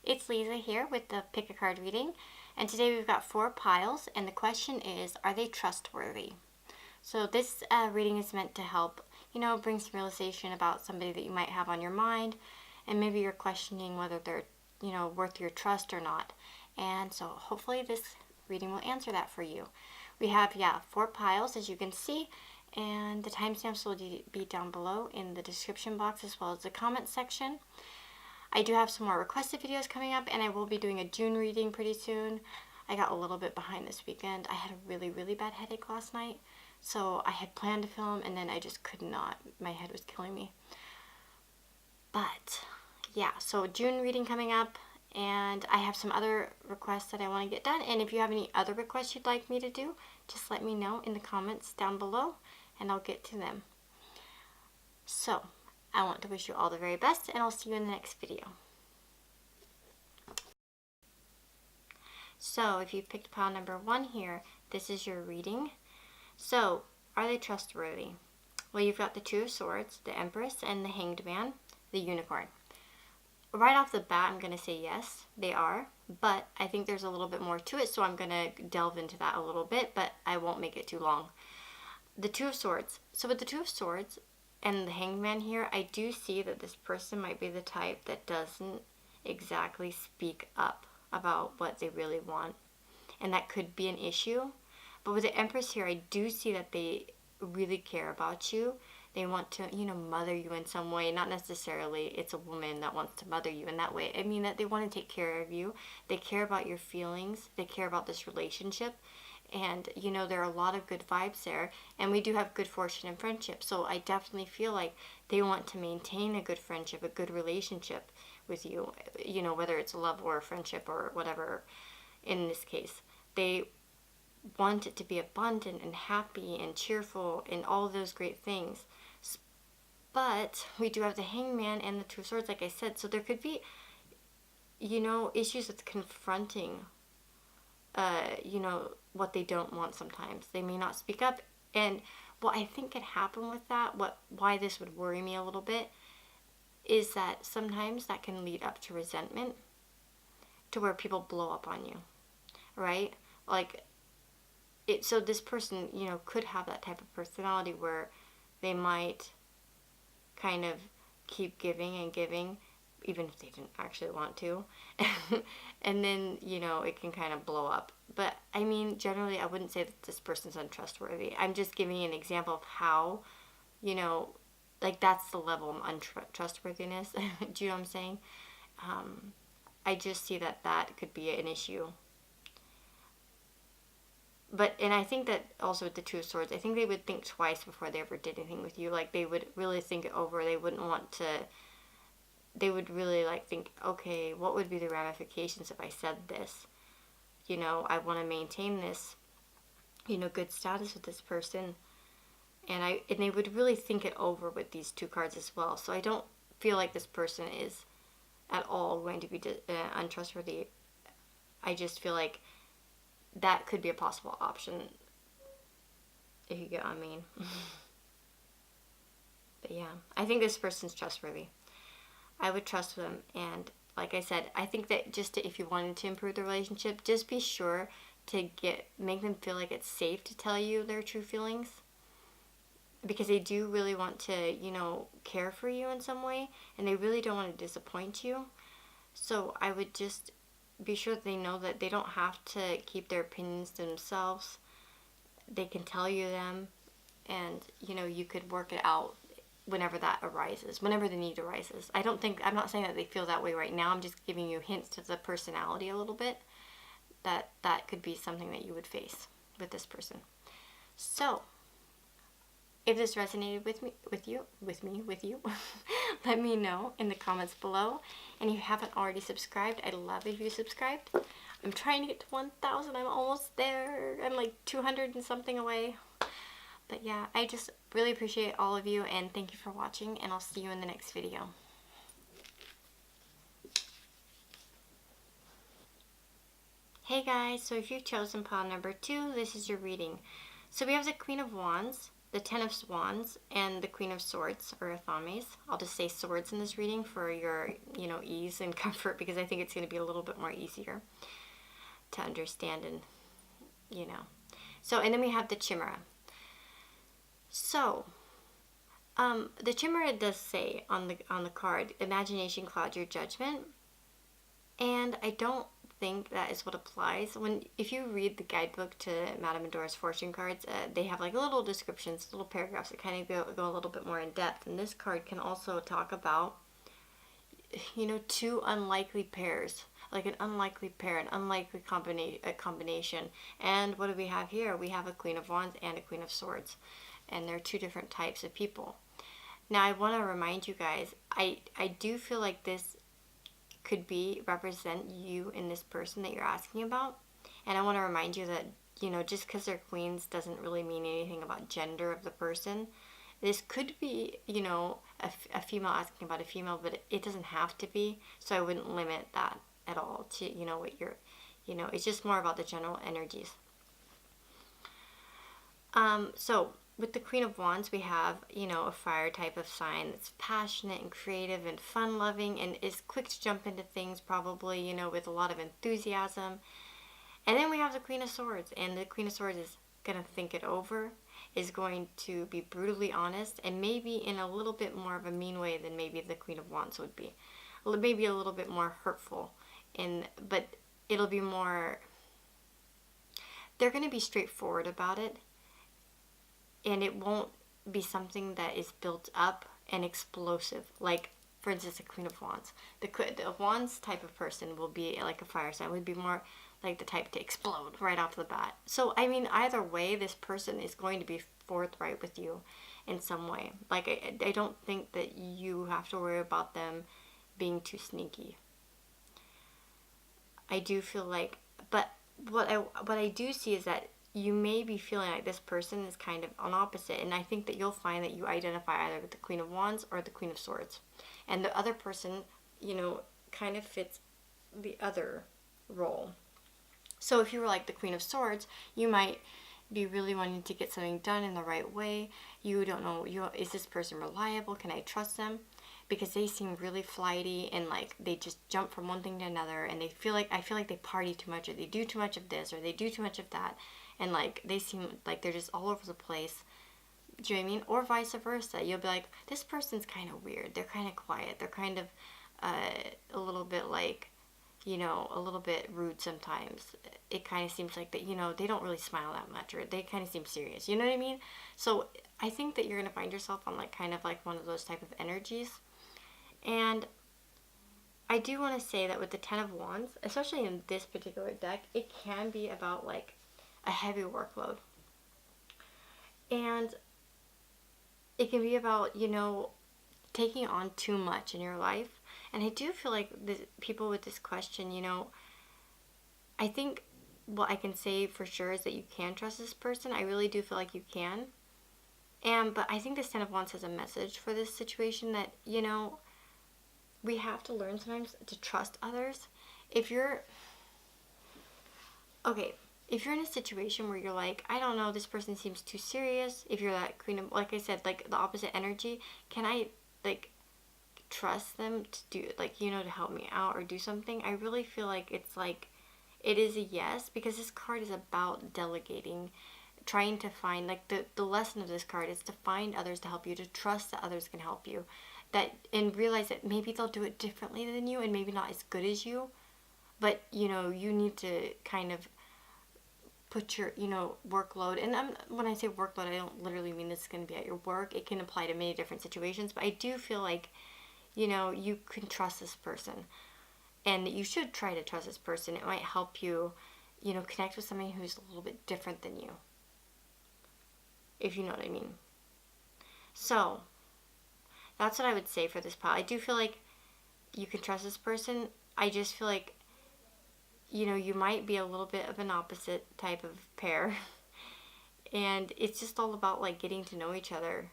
it's Lisa here with the Pick a Card reading, and today we've got 4 piles, and the question is, are they trustworthy? So this reading is meant to help, bring some realization about somebody that you might have on your mind, and maybe you're questioning whether they're, worth your trust or not. And so hopefully this reading will answer that for you. We have, 4 piles, as you can see, and the timestamps will be down below in the description box as well as the comment section. I do have some more requested videos coming up, and I will be doing a June reading pretty soon. I got a little bit behind this weekend. I had a really, really bad headache last night, so I had planned to film, and then I just could not. My head was killing me. But, yeah, so June reading coming up, and I have some other requests that I want to get done, and if you have any other requests you'd like me to do, just let me know in the comments down below, and I'll get to them. So, I want to wish you all the very best, and I'll see you in the next video. So, if you picked pile number 1 here, this is your reading. So, are they trustworthy? Well, you've got the Two of Swords, the Empress, and the Hanged Man, the Unicorn. Right off the bat, I'm going to say yes, they are, but I think there's a little bit more to it, so I'm going to delve into that a little bit, but I won't make it too long. The Two of Swords. So with the Two of Swords and the Hanged Man here, I do see that this person might be the type that doesn't exactly speak up about what they really want, and that could be an issue. But with the Empress here, I do see that they really care about you. They want to, mother you in some way. Not necessarily it's a woman that wants to mother you in that way. I mean that they want to take care of you. They care about your feelings. They care about this relationship. And, there are a lot of good vibes there. And we do have good fortune in friendship. So I definitely feel like they want to maintain a good friendship, a good relationship with you. Whether it's love or friendship or whatever in this case. They want it to be abundant and happy and cheerful and all those great things. But we do have the Hanged Man and the Two of Swords, like I said. So there could be, issues with confronting what they don't want sometimes. They may not speak up. And what I think could happen with that, why this would worry me a little bit, is that sometimes that can lead up to resentment, to where people blow up on you, right? So this person, could have that type of personality where they might kind of keep giving and giving, even if they didn't actually want to. And then, it can kind of blow up. But, I mean, generally, I wouldn't say that this person's untrustworthy. I'm just giving you an example of how, that's the level of untrustworthiness. Do you know what I'm saying? I just see that could be an issue. And I think that also with the Two of Swords, I think they would think twice before they ever did anything with you. Like, they would really think it over. They wouldn't want to, they would really, think, okay, what would be the ramifications if I said this? I want to maintain this, good status with this person. And they would really think it over with these 2 cards as well. So I don't feel like this person is at all going to be untrustworthy. I just feel like that could be a possible option, if you get what I mean. But yeah, I think this person's trustworthy. I would trust them, and like I said, I think that if you wanted to improve the relationship, just be sure to make them feel like it's safe to tell you their true feelings, because they do really want to, care for you in some way, and they really don't want to disappoint you. So I would just be sure that they know that they don't have to keep their opinions to themselves. They can tell you them, and you could work it out whenever that arises, whenever the need arises. I'm not saying that they feel that way right now. I'm just giving you hints to the personality a little bit, that could be something that you would face with this person. So if this resonated with you, let me know in the comments below. And if you haven't already subscribed, I'd love if you subscribed. I'm trying to get to 1,000. I'm almost there. I'm like 200 and something away. But yeah, I just really appreciate all of you, and thank you for watching, and I'll see you in the next video. Hey guys, so if you've chosen pile number 2, this is your reading. So we have the Queen of Wands, the Ten of Wands and the Queen of Swords, or Athames. I'll just say swords in this reading for your, ease and comfort, because I think it's going to be a little bit more easier to understand and, So, and then we have the Chimera. So, the Chimera does say on the card, imagination clouds your judgment. And I don't think that is what applies. If you read the guidebook to Madame Medora's fortune cards, they have like little descriptions, little paragraphs that kind of go a little bit more in depth. And this card can also talk about, two unlikely pairs, like an unlikely pair, an unlikely combination. And what do we have here? We have a Queen of Wands and a Queen of Swords. And they're two different types of people. Now, I want to remind you guys, I do feel like this could represent you and this person that you're asking about. And I want to remind you that, just because they're queens doesn't really mean anything about gender of the person. This could be, a female asking about a female, but it doesn't have to be. So I wouldn't limit that at all to, what you're, it's just more about the general energies. So with the Queen of Wands, we have, a fire type of sign that's passionate and creative and fun-loving and is quick to jump into things, probably, with a lot of enthusiasm. And then we have the Queen of Swords, and the Queen of Swords is going to think it over, is going to be brutally honest, and maybe in a little bit more of a mean way than maybe the Queen of Wands would be. Maybe a little bit more hurtful, but it'll be more, they're going to be straightforward about it. And it won't be something that is built up and explosive. Like, for instance, the Queen of Wands. The Wands type of person will be like a fire sign. Would be more like the type to explode right off the bat. So, I mean, either way, this person is going to be forthright with you in some way. Like, I don't think that you have to worry about them being too sneaky. I do feel like, but what I do see is that you may be feeling like this person is kind of an opposite, and I think that you'll find that you identify either with the Queen of Wands or the Queen of Swords, and the other person, kind of fits the other role. So if you were like the Queen of Swords, you might be really wanting to get something done in the right way. You don't know, is this person reliable? Can I trust them? Because they seem really flighty and like they just jump from one thing to another, and I feel like they party too much, or they do too much of this, or they do too much of that. And, like, they seem like they're just all over the place. Do you know what I mean? Or vice versa. You'll be like, this person's kind of weird. They're kind of quiet. They're kind of a little bit like, a little bit rude sometimes. It kind of seems like that, they don't really smile that much, or they kind of seem serious. You know what I mean? So I think that you're going to find yourself on, like, kind of like one of those type of energies. And I do want to say that with the Ten of Wands, especially in this particular deck, it can be about, like, a heavy workload. And it can be about, taking on too much in your life. And I do feel like the people with this question, I think what I can say for sure is that you can trust this person. I really do feel like you can. But I think this Ten of Wands has a message for this situation that, we have to learn sometimes to trust others. If you're in a situation where you're like, I don't know, this person seems too serious. If you're that Queen of, like I said, like the opposite energy, can I, like, trust them to do, like, to help me out or do something? I really feel like it's like, it is a yes, because this card is about delegating, trying to find, like, the lesson of this card is to find others to help you, to trust that others can help you, and realize that maybe they'll do it differently than you and maybe not as good as you, but, you need to kind of put your, workload, and when I say workload, I don't literally mean this is going to be at your work. It can apply to many different situations, but I do feel like, you can trust this person, and you should try to trust this person. It might help you, connect with somebody who's a little bit different than you, if you know what I mean. So, that's what I would say for this pile. I do feel like you can trust this person. I just feel like, you might be a little bit of an opposite type of pair. And it's just all about, like, getting to know each other.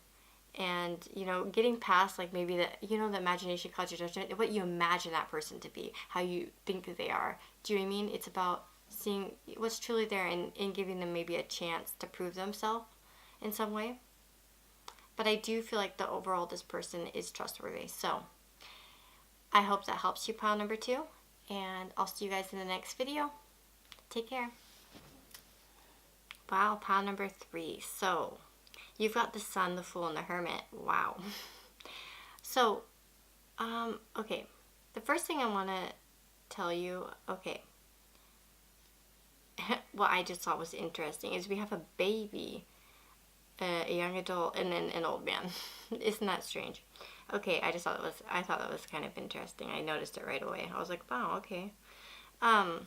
And, getting past, like, maybe the imagination clouds your judgment, what you imagine that person to be, how you think that they are. Do you know what I mean? It's about seeing what's truly there and giving them maybe a chance to prove themselves in some way. But I do feel like the overall this person is trustworthy. So I hope that helps you, pile number 2. And I'll see you guys in the next video. Take care. Wow, pile number 3. So you've got the Sun, the Fool, and the Hermit. Wow. So, okay. The first thing I want to tell you, okay, what I just thought was interesting is we have a baby, a young adult, and then an old man. Isn't that strange? Okay, I thought that was kind of interesting. I noticed it right away. I was like, wow, okay. And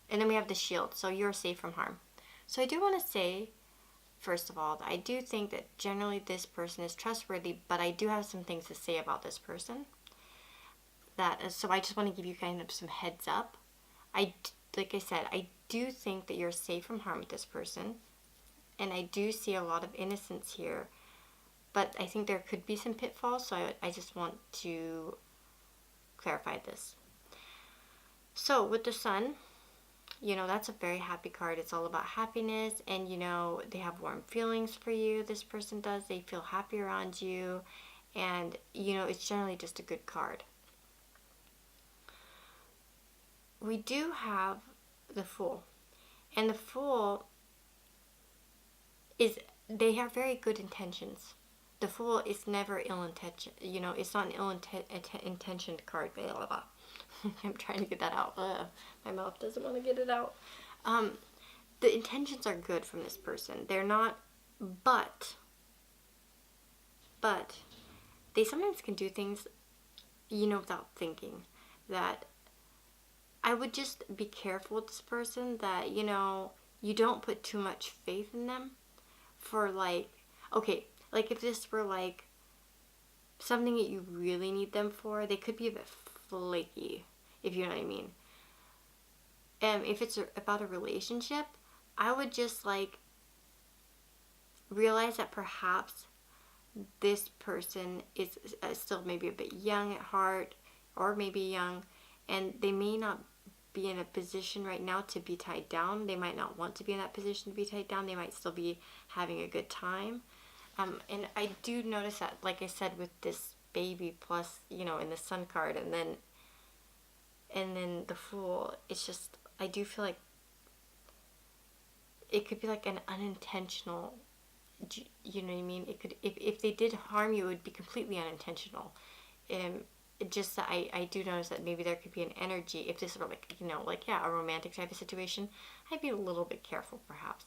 then we have the Shield, so you're safe from harm. So I do want to say, first of all, that I do think that generally this person is trustworthy, but I do have some things to say about this person. So I just want to give you kind of some heads up. Like I said, I do think that you're safe from harm with this person, and I do see a lot of innocence here, but I think there could be some pitfalls, so I just want to clarify this. So with the Sun, that's a very happy card. It's all about happiness, and they have warm feelings for you. This person does. They feel happy around you, and it's generally just a good card. We do have the Fool, and the Fool they have very good intentions. The Fool is never ill intention. It's not an ill intentioned card. Blah, blah, blah. I'm trying to get that out. My mouth doesn't want to get it out. The intentions are good from this person. They're not, but they sometimes can do things, without thinking. That I would just be careful with this person that, you don't put too much faith in them for if this were something that you really need them for, they could be a bit flaky, if you know what I mean. If it's about a relationship, I would just realize that perhaps this person is still maybe a bit young at heart, or maybe young, and they may not be in a position right now to be tied down. They might not want to be in that position to be tied down. They might still be having a good time. And I do notice that, like I said, with this baby plus, in the Sun card, and then the Fool, it's just, I do feel like it could be an unintentional, you know what I mean? It could, if they did harm you, it would be completely unintentional. Just that I do notice that maybe there could be an energy, if this were a romantic type of situation, I'd be a little bit careful perhaps.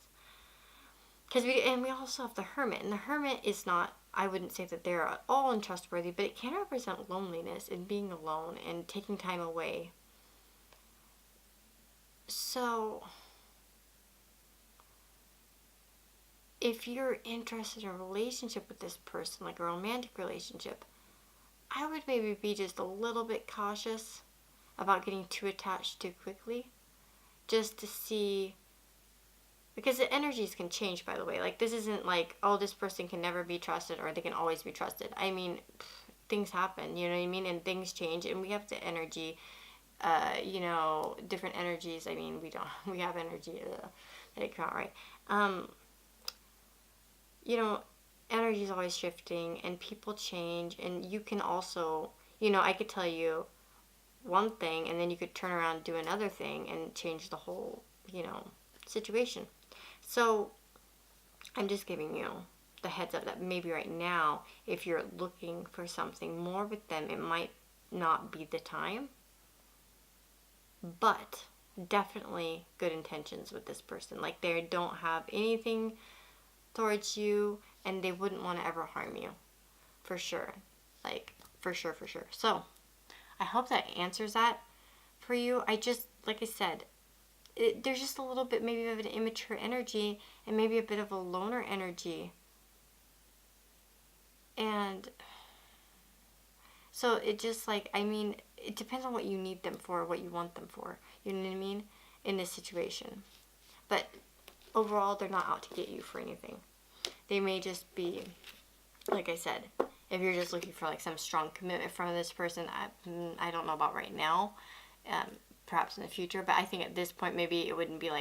Because we also have the Hermit, and the Hermit is not, I wouldn't say that they're at all untrustworthy, but it can represent loneliness and being alone and taking time away. So if you're interested in a relationship with this person, like a romantic relationship, I would maybe be just a little bit cautious about getting too attached too quickly, just to see, because the energies can change, by the way. This isn't this person can never be trusted or they can always be trusted. I mean, things happen, you know what I mean? And things change, and we have the energy, different energies. I mean, we have energy that it come out, right? Energy is always shifting, and people change, and you can also, I could tell you one thing, and then you could turn around and do another thing and change the whole, situation. So I'm just giving you the heads up that maybe right now, if you're looking for something more with them, it might not be the time, but definitely good intentions with this person. They don't have anything towards you, and they wouldn't want to ever harm you, for sure. For sure. So I hope that answers that for you. I just, like I said, there's just a little bit maybe of an immature energy, and maybe a bit of a loner energy. And so it just it depends on what you need them for, what you want them for. You know what I mean? In this situation. But overall, they're not out to get you for anything. They may just be, like I said, if you're just looking for some strong commitment from this person, I don't know about right now, perhaps in the future, but I think at this point maybe it wouldn't be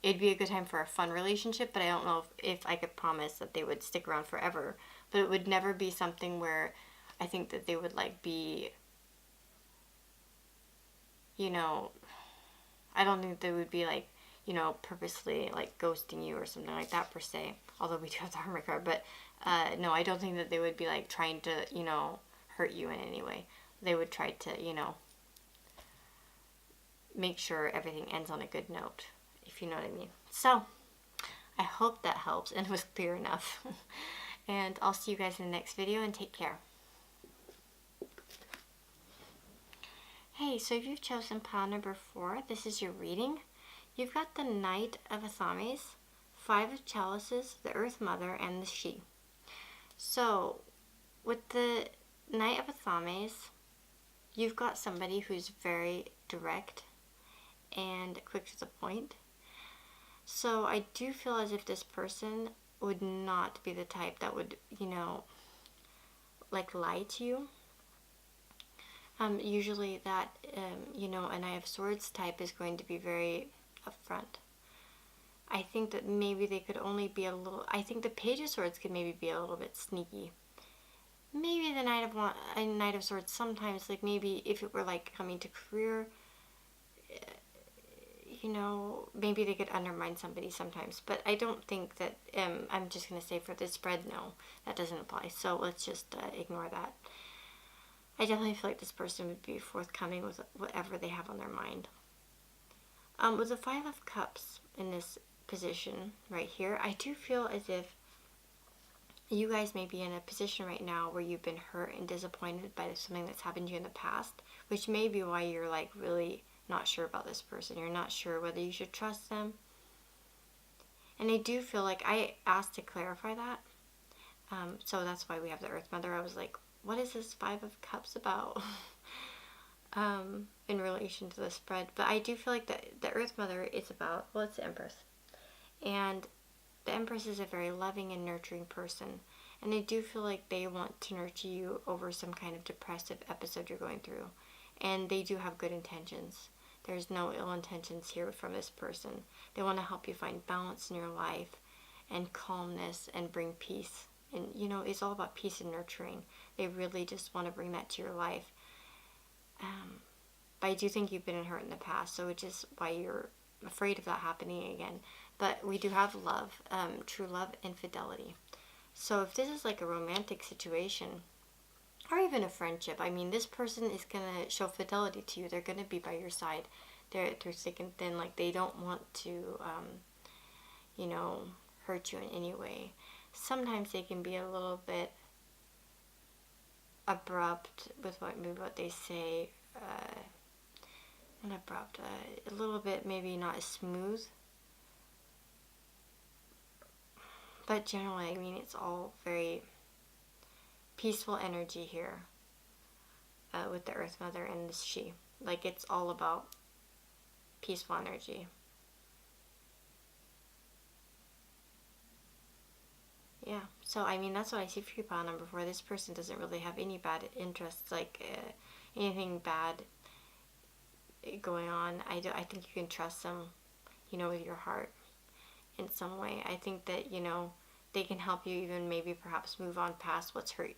it'd be a good time for a fun relationship, but I don't know if I could promise that they would stick around forever. but it would never be something where I think that they would like be, you know, I don't think they would be like, you know, purposely like ghosting you or something like that per se, although we do have the Hermit card, but no, I don't think that they would be like trying to, you know, hurt you in any way. They would try to, you know, make sure everything ends on a good note, if you know what I mean. So, I hope that helps and was clear enough. And I'll see you guys in the next video, and take care. Hey, so if you've chosen pile number 4, this is your reading. You've got the Knight of Athames, 5 of Chalices, the Earth Mother, and the She. So, with the Knight of Athames, you've got somebody who's very direct and quick to the point. So I do feel as if this person would not be the type that would, you know, like lie to you. Usually that, you know, a Knight of Swords type is going to be very upfront. I think that maybe they could only be a little, I think the Page of Swords could maybe be a little bit sneaky. Maybe the Knight of Swords sometimes, like maybe if it were like coming to career, you know, maybe they could undermine somebody sometimes. But I don't think that, I'm just going to say for this spread, no, that doesn't apply. So let's just ignore that. I definitely feel like this person would be forthcoming with whatever they have on their mind. With the 5 of Cups in this position right here, I do feel as if you guys may be in a position right now where you've been hurt and disappointed by something that's happened to you in the past, which may be why you're like really not sure about this person. You're not sure whether you should trust them. And I do feel like I asked to clarify that. So that's why we have the Earth Mother. I was like, what is this 5 of Cups about? In relation to the spread. But I do feel like the Earth Mother is about, well, it's the Empress. And the Empress is a very loving and nurturing person. And I do feel like they want to nurture you over some kind of depressive episode you're going through. And they do have good intentions. There's no ill intentions here from this person. They want to help you find balance in your life and calmness and bring peace. And, you know, it's all about peace and nurturing. They really just want to bring that to your life. But I do think you've been hurt in the past, so which is why you're afraid of that happening again. But we do have love, true love and fidelity. So if this is like a romantic situation, or even a friendship, I mean, this person is going to show fidelity to you. They're going to be by your side. They're through thick and thin. Like, they don't want to, you know, hurt you in any way. Sometimes they can be a little bit abrupt with what they say. Not abrupt. A little bit maybe not as smooth. But generally, I mean, it's all very peaceful energy here with the Earth Mother and the She. Like, it's all about peaceful energy. Yeah, so I mean, that's what I see for you, pile number 4. This person doesn't really have any bad interests, like anything bad going on. I think you can trust them, you know, with your heart in some way. I think that, you know, they can help you even maybe perhaps move past what's hurt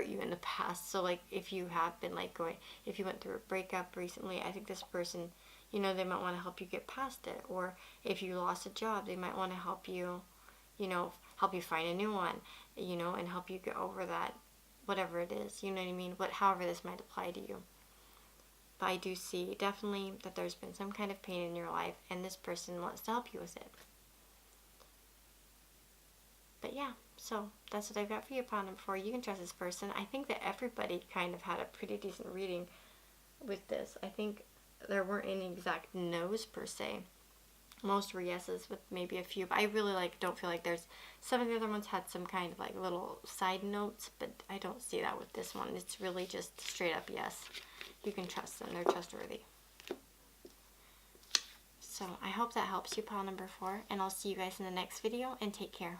you in the past. So like if you have been like if you went through a breakup recently, I think this person, you know, they might want to help you get past it. Or if you lost a job, they might want to help you, you know, help you find a new one, you know, and help you get over that, whatever it is, you know what I mean? However this might apply to you. But I do see definitely that there's been some kind of pain in your life, and this person wants to help you with it. But yeah, so that's what I've got for you, pile number 4. You can trust this person. I think that everybody kind of had a pretty decent reading with this. I think there weren't any exact no's per se. Most were yeses with maybe a few, but I really don't feel like there's, some of the other ones had some kind of like little side notes, but I don't see that with this one. It's really just straight up yes. You can trust them. They're trustworthy. So I hope that helps you, pile number 4, and I'll see you guys in the next video, and take care.